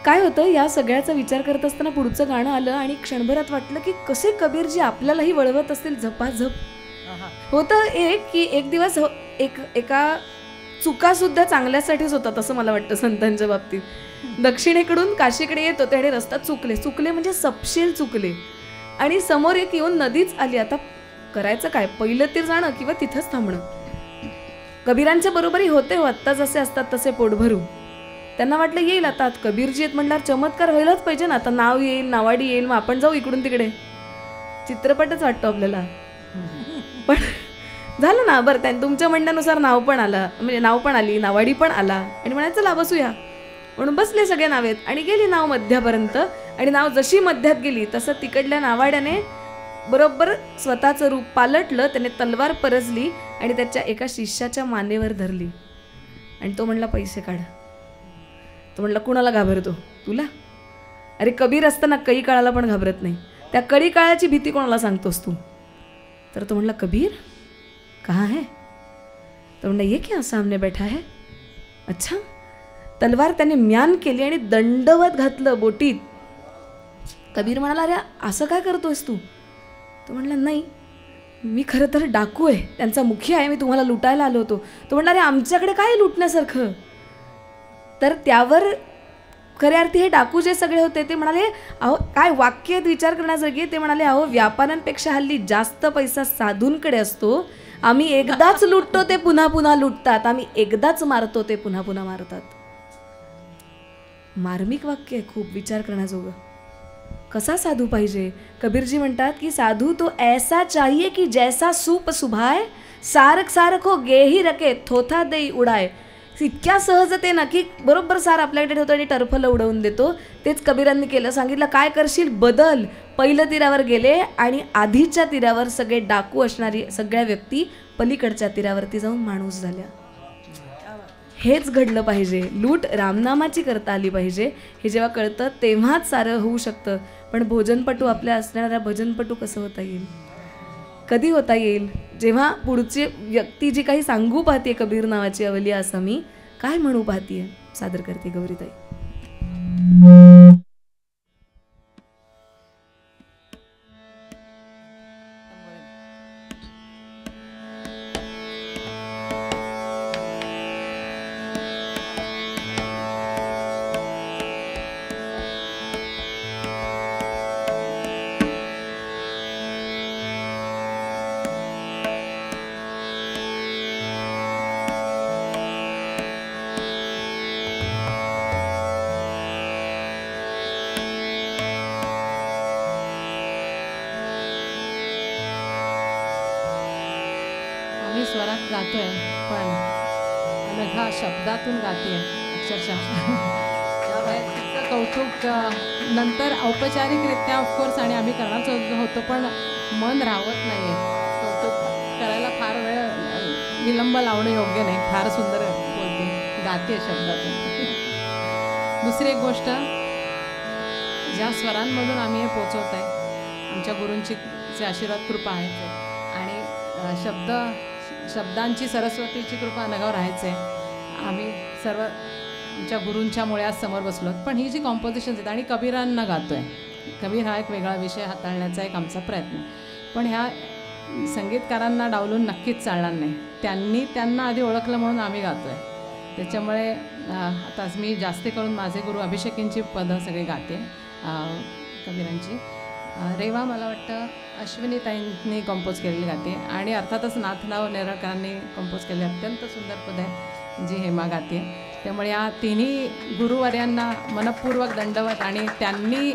काय होतं, या सगळ्याचा विचार करत असताना पुढचं गाणं आलं आणि क्षणभरात वाटलं की कसे कबीरजी आपल्यालाही वळवत असतील झपाझप. होतं एक की एक दिवस एका चुकासुद्धा चांगल्यासाठीच होतात असं मला वाटतं संतांच्या बाबतीत. दक्षिणेकडून काशीकडे येत होते आणि रस्ता चुकले म्हणजे सपशेल चुकले आणि समोर एक येऊन नदीच आली. आता करायचं काय, पहिलं तीर जाणं किंवा तिथंच थांबणं. कबीरांच्या बरोबरी होते हो, आत्ता जसे असतात तसे पोट भरू. त्यांना वाटलं येईल आता कबीरजी आहेत म्हणल्यावर चमत्कार व्हायलाच पाहिजे ना, आता नाव येईल, नावाडी येईल, मग आपण जाऊ इकडून तिकडे, चित्रपटच वाटतो आपल्याला. पण झालं ना, बरं तुमच्या म्हणण्यानुसार नाव पण आलं, म्हणजे नाव पण आली, नावाडी पण आला आणि म्हणायचं चला बसूया म्हणून बसले सगळे नावेत आणि गेली नाव मध्यापर्यंत. आणि नाव जशी मध्यात गेली तसं तिकडल्या नावाड्याने बरोबर स्वतःचं रूप पालटलं. त्याने तलवार परजली आणि त्याच्या एका शिष्याच्या मानेवर धरली आणि तो म्हणला पैसे काढ. तो म्हणला कुणाला घाबरतो तुला? अरे कबीर असताना कई काळाला पण घाबरत नाही, त्या कडी काळाची भीती कोणाला सांगतोस तू? तर तो म्हणला कबीर कहाँ है? तो म्हणला ये क्या सामने बैठा है. अच्छा. तलवार त्याने म्यान केली आणि दंडवत घातलं बोटीत. कबीर म्हणाला अरे असं काय करतोयस तू? तो म्हणला नाही, मी खरं तर डाकू आहे, त्यांचा मुखिया आहे, मी तुम्हाला लुटायला आलो होतो. तो म्हणला अरे आमच्याकडे काय लुटण्यासारखं? तर त्यावर खऱ्या अर्थी हे डाकू जे सगळे होते ते म्हणाले अहो काय वाक्य विचार करण्यासारखी. ते म्हणाले अहो व्यापाऱ्यांपेक्षा हल्ली जास्त पैसा साधूंकडे असतो, आम्ही एकदाच लुटतो ते पुन्हा पुन्हा लुटतात, आम्ही एकदाच मारतो ते पुन्हा पुन्हा मारतात. मार्मिक वाक्य आहे, खूप विचार करण्याजोगं. कसा साधू पाहिजे? कबीरजी म्हणतात की साधू तो ऐसा चाहिए की जैसा सूप सुभाय, सारक सारक हो गेही रके थोथा देई उडाय. इतक्या सहजतेनं की बरोबर सार आपल्याकडे ठेवतो आणि टर्फलं उडवून देतो. तेच कबीरांनी केलं. सांगितलं काय करशील बदल. पहिल्या तीरावर गेले आणि आधीच्या तीरावर सगळे डाकू असणारी सगळ्या व्यक्ती पलीकडच्या तीरावरती जाऊन माणूस झाल्या. हेच घडलं पाहिजे. लूट रामनामाची करता आली पाहिजे. हे जेव्हा कळतं तेव्हाच सारं होऊ शकतं. पण भोजनपटू आपल्या असणाऱ्या भजनपटू कसं होता येईल? कधी होता येईल? जेव्हा पुढची व्यक्ती जी काही सांगू पाहते कबीर नावाची अवली असं मी काय म्हणू पाहतीये. सादर करते गौरीताई. स्वरात गातोय पण अनघा शब्दातून गाते अक्षरशः. तिचं कौतुक नंतर औपचारिकरित्या ऑफकोर्स आणि आम्ही करणारच होतो पण मन राहत नाही आहे. कौतुक करायला फार वेळ विलंब लावणं योग्य नाही. फार सुंदर बोलते, गाते शब्दातून. दुसरी एक गोष्ट, ज्या स्वरांमधून आम्ही हे पोचवत आहे आमच्या गुरूंची आशीर्वाद कृपा आहे आणि शब्दांची सरस्वतीची कृपा अनघावर राहायचे. आम्ही सर्व आमच्या गुरूंच्या मुळ्यात समोर बसलो. पण ही जी कॉम्पोजिशन्स आहेत आणि कबीरांना गातो आहे. कबीर हा एक वेगळा विषय हाताळण्याचा एक आमचा प्रयत्न. पण ह्या संगीतकारांना डावलून नक्कीच चालणार नाही. त्यांना आधी ओळखलं म्हणून आम्ही गातो आहे. त्याच्यामुळे आता मी जास्त करून माझे गुरु अभिषेकींची पदं सगळी गाते कबीरांची. रेवा मला वाटतं अश्विनीताईंनी कंपोज केलेली गाते आणि अर्थातच नाथराव नेरळकरांनी कंपोज केलेली अत्यंत सुंदर पद आहे जी हेमा गाते. त्यामुळे या तिन्ही गुरुवर्यांना मनपूर्वक दंडवत आणि त्यांनी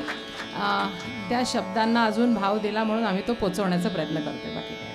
त्या शब्दांना अजून भाव दिला म्हणून आम्ही तो पोचवण्याचा प्रयत्न करतो. बाकी काय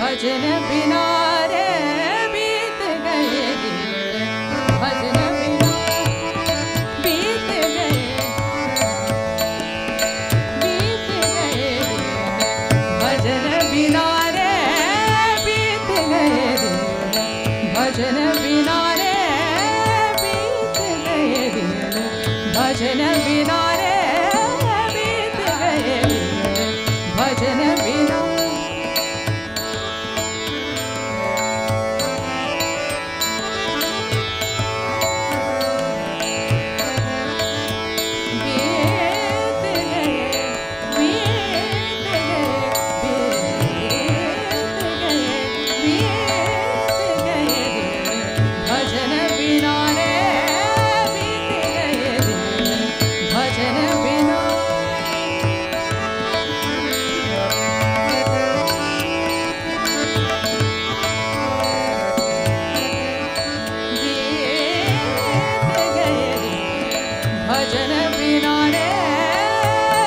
भजन बिना रे बीत गए दिन, भजन बिना बीत गए, बीत गए दिन, भजन बिना रे बीत गए दिन, भजन बिना रे बीत गए दिन, भजन बिना रे बीत गए दिन, भजन बिना भजन बिना रे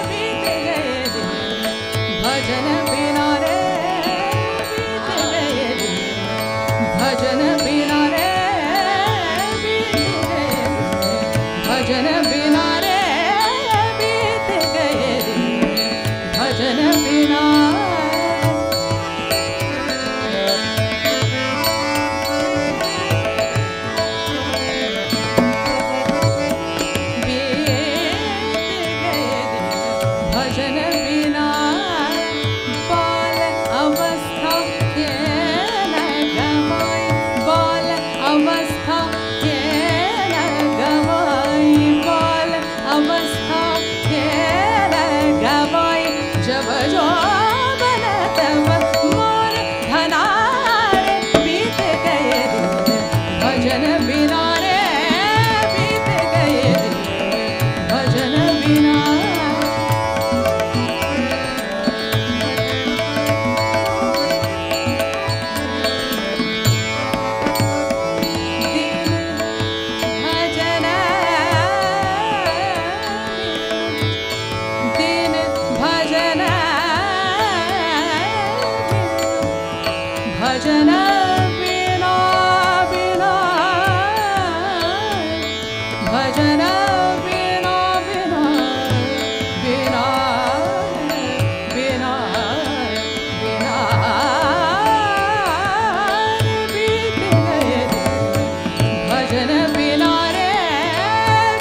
बीत गए दिन, भजन बिना रे बीत गए दिन, भजन बिना रे बीत गए दिन, भजन बिना रे बीत गए दिन, भजन बिना भजन बिना बाल अवस्था के न गवाई, बाल अवस्था के न गवाई, बाल अवस्था के न गवाई, जब जो बन तब मोर धनारे बीत गए दिन, भजन बिना रे बीत गए दिन, भजन बिना भजन बिना बिना, भजन बिना बिना, बिना बिना बिना बीत गए दिन, भजन बिना रे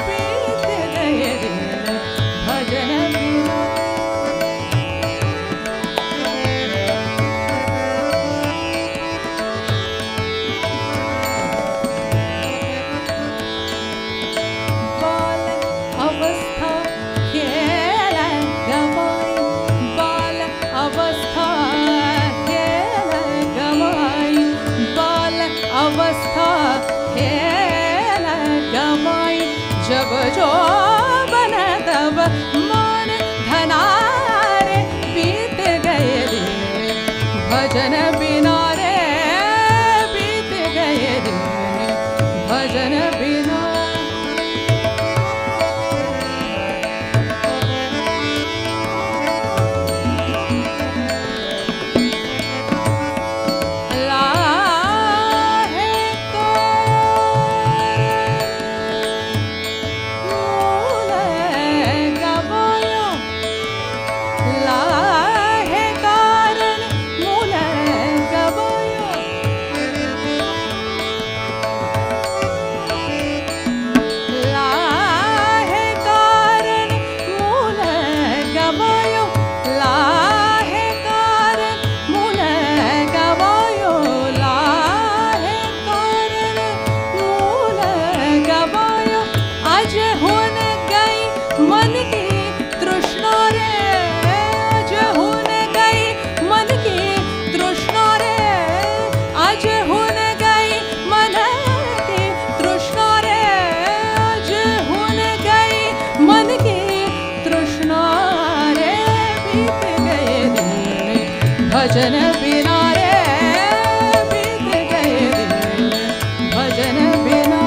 बीत गए दिन, भजन बिना अवस्था खेल गवाई, बाल अवस्था खेल गवाई, बाल अवस्था खेल गवाई, जब जो बन तब मन धनारे बीत गए दिन, भजन बिना रे बीत गए दिन, भजन बिना लाहे तो भजन बिना रे बीत गए दिन भजन बिना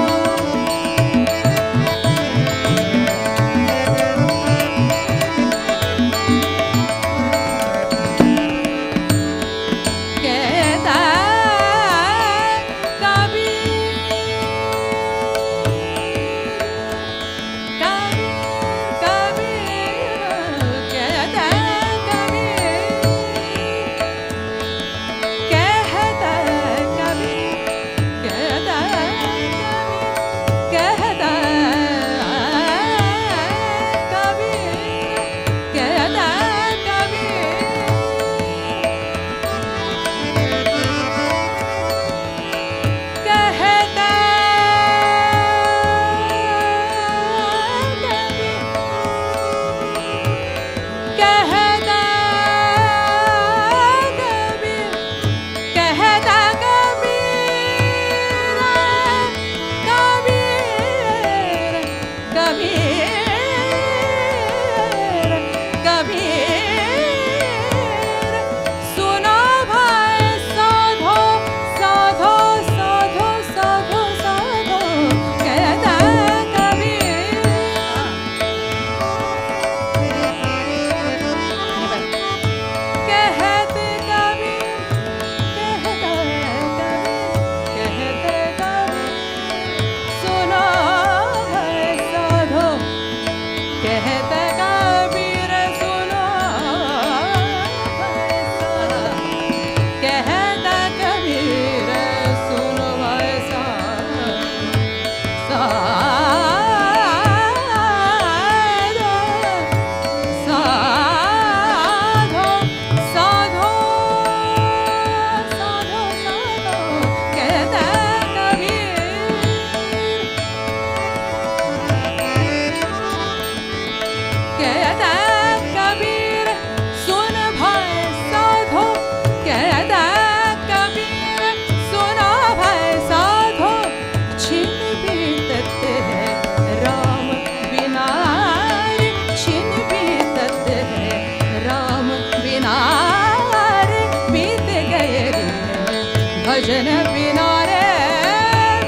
भजन बिना रे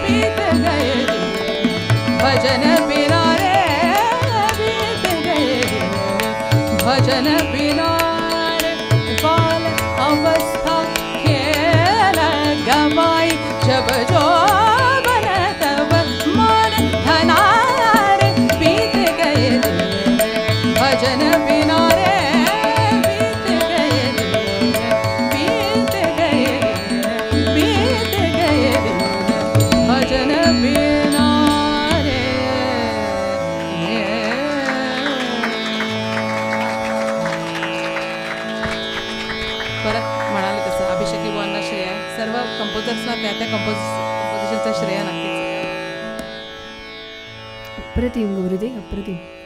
बीत गए भजन बिना रे बीत गए भजन बिना रे बाल अवस्था खेल गवाई जब जो बन तब मन धनार बीत गए भजन बिना रे सर्व कंपोजर्सना त्या कंपोजिशनचं श्रेय नक्कीच. अप्रतिम गौरीताई, अप्रतिम.